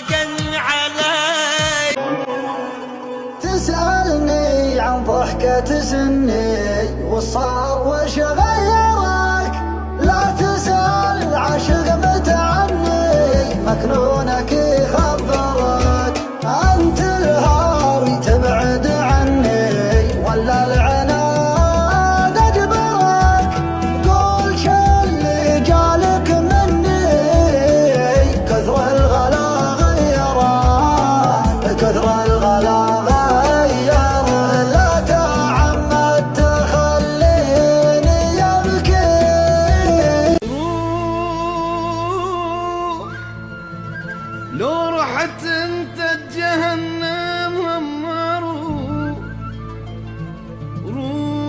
ضاقا علي. تسألني عن ضحكة سني وصار وش غيرك، لا تسأل عاشق متى عني مكنونك يخبرك. أنت الهاوي تبعد عني ولا العناد أجبرك، قول شو اللي جالك مني كثر الغلا غيرك، كثر الغلا غير. لا تعمد تخليني يبكي. لو رحت انت جهنم روح.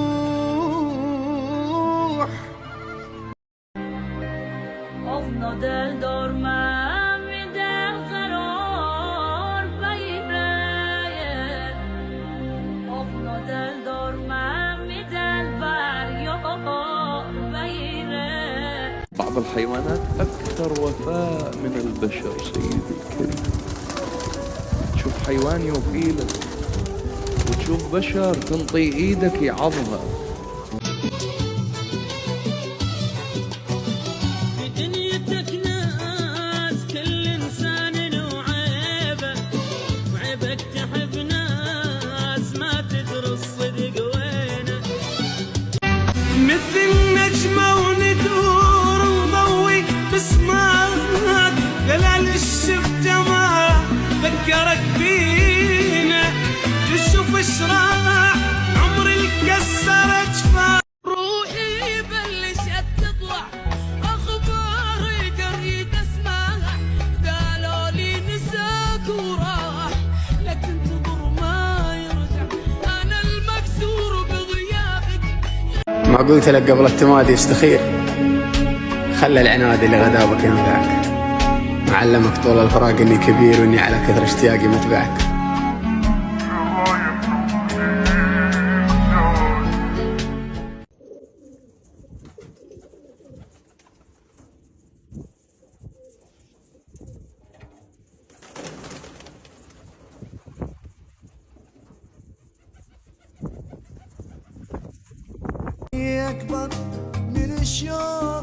Ovno del dormam i del قرار بيري. Ovno del dormam i del barrior بيري. بعض الحيوانات أكثر وفاء من البشر سيدي الكريم. تشوف حيوان يوفيلك وتشوف بشر تنطي إيدك يعضها. في دنيتك ناس كل إنسان له عيبه، وعيبك تحب ناس ما تدري الصدق وينه. مثل نجمة وندور وضوي بسماك، دلال الشفته ما فكرك فينا. تشوف اشراع عمر الكسر اجفاف. روحي بلشت تطلع اخبار قريت اسمعها، قالوا لي نساك وراح لا تنتظر ما يرجع. انا المكسور بغيابك. ما قلت لك قبل التمادي استخير، خلى العناد اللي غدابك ينفعك. معلمك طول الفراق اني كبير واني على كثر اشتياقي متبعك. أكبر من الشوق